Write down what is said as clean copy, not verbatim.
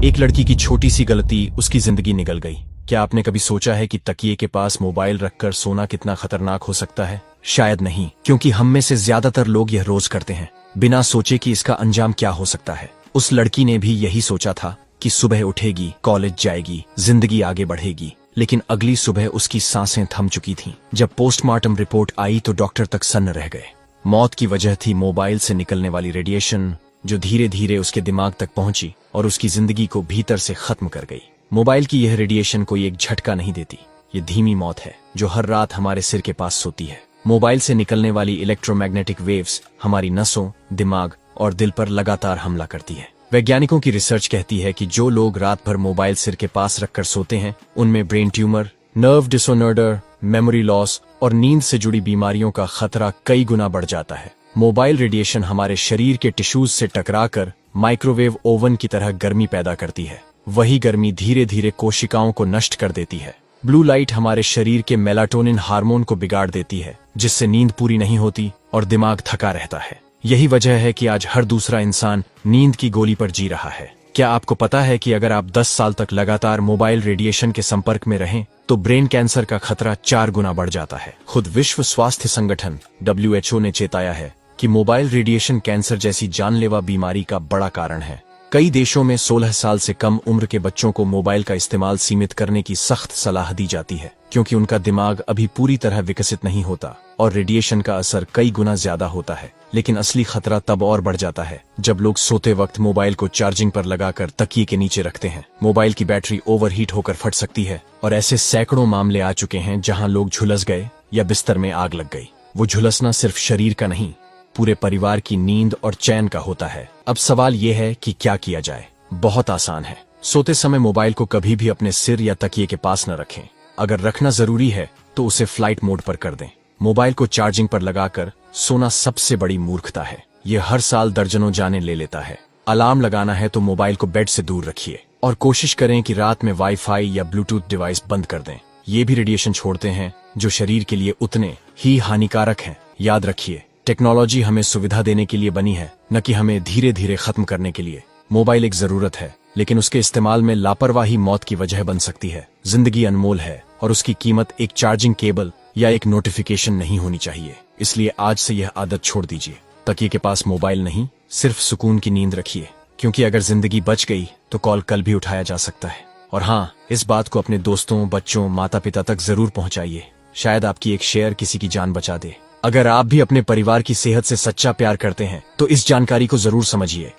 एक लड़की की छोटी सी गलती उसकी जिंदगी निकल गई। क्या आपने कभी सोचा है कि तकिए के पास मोबाइल रखकर सोना कितना खतरनाक हो सकता है? शायद नहीं, क्योंकि हम में से ज्यादातर लोग यह रोज करते हैं, बिना सोचे कि इसका अंजाम क्या हो सकता है। उस लड़की ने भी यही सोचा था कि सुबह उठेगी, कॉलेज जाएगी, जिंदगी आगे बढ़ेगी, लेकिन अगली सुबह उसकी सांसें थम चुकी थीं। जब पोस्टमार्टम रिपोर्ट आई तो डॉक्टर तक सन्न रह गए। मौत की वजह थी मोबाइल से निकलने वाली रेडिएशन, जो धीरे धीरे उसके दिमाग तक पहुंची और उसकी जिंदगी को भीतर से खत्म कर गई। मोबाइल की यह रेडिएशन कोई एक झटका नहीं देती, ये धीमी मौत है जो हर रात हमारे सिर के पास सोती है। मोबाइल से निकलने वाली इलेक्ट्रोमैग्नेटिक वेव्स हमारी नसों, दिमाग और दिल पर लगातार हमला करती है। वैज्ञानिकों की रिसर्च कहती है कि जो लोग रात भर मोबाइल सिर के पास रखकर सोते हैं, उनमें brain tumour, nerve disorder, memory loss और नींद से जुड़ी बीमारियों का खतरा कई गुना बढ़ जाता है। मोबाइल रेडिएशन हमारे शरीर के टिश्यूज से टकराकर माइक्रोवेव ओवन की तरह गर्मी पैदा करती है। वही गर्मी धीरे धीरे कोशिकाओं को नष्ट कर देती है। ब्लू लाइट हमारे शरीर के मेलाटोनिन हार्मोन को बिगाड़ देती है, जिससे नींद पूरी नहीं होती और दिमाग थका रहता है। यही वजह है कि आज हर दूसरा इंसान नींद की गोली पर जी रहा है। क्या आपको पता है कि अगर आप 10 साल तक लगातार मोबाइल रेडिएशन के संपर्क में रहें तो ब्रेन कैंसर का खतरा 4 गुना बढ़ जाता है। खुद विश्व स्वास्थ्य संगठन WHO ने चेताया है कि मोबाइल रेडिएशन कैंसर जैसी जानलेवा बीमारी का बड़ा कारण है। कई देशों में 16 साल से कम उम्र के बच्चों को मोबाइल का इस्तेमाल सीमित करने की सख्त सलाह दी जाती है, क्योंकि उनका दिमाग अभी पूरी तरह विकसित नहीं होता और रेडिएशन का असर कई गुना ज्यादा होता है। लेकिन असली खतरा तब और बढ़ जाता है जब लोग सोते वक्त मोबाइल को चार्जिंग पर लगाकर तकिए के नीचे रखते हैं। मोबाइल की बैटरी ओवरहीट होकर फट सकती है और ऐसे सैकड़ों मामले आ चुके हैं जहां लोग झुलस गए या बिस्तर में आग लग गई। वो झुलसना सिर्फ शरीर का नहीं, पूरे परिवार की नींद और चैन का होता है। अब सवाल यह है कि क्या किया जाए। बहुत आसान है। सोते समय मोबाइल को कभी भी अपने सिर या तकिए के पास न रखें। अगर रखना जरूरी है तो उसे फ्लाइट मोड पर कर दें। मोबाइल को चार्जिंग पर लगाकर सोना सबसे बड़ी मूर्खता है। ये हर साल दर्जनों जानें ले लेता है। अलार्म लगाना है तो मोबाइल को बेड से दूर रखिए और कोशिश करें कि रात में वाईफाई या ब्लूटूथ डिवाइस बंद कर दें। ये भी रेडिएशन छोड़ते हैं जो शरीर के लिए उतने ही हानिकारक हैं। याद रखिए, टेक्नोलॉजी हमें सुविधा देने के लिए बनी है, न कि हमें धीरे धीरे खत्म करने के लिए। मोबाइल एक जरूरत है, लेकिन उसके इस्तेमाल में लापरवाही मौत की वजह बन सकती है। जिंदगी अनमोल है और उसकी कीमत एक चार्जिंग केबल या एक नोटिफिकेशन नहीं होनी चाहिए। इसलिए आज से यह आदत छोड़ दीजिए। तकिए के पास मोबाइल नहीं, सिर्फ सुकून की नींद रखिए, क्योंकि अगर जिंदगी बच गई तो कॉल कल भी उठाया जा सकता है। और हाँ, इस बात को अपने दोस्तों, बच्चों, माता पिता तक जरूर पहुंचाइए। शायद आपकी एक शेयर किसी की जान बचा दे। अगर आप भी अपने परिवार की सेहत से सच्चा प्यार करते हैं तो इस जानकारी को जरूर समझिए।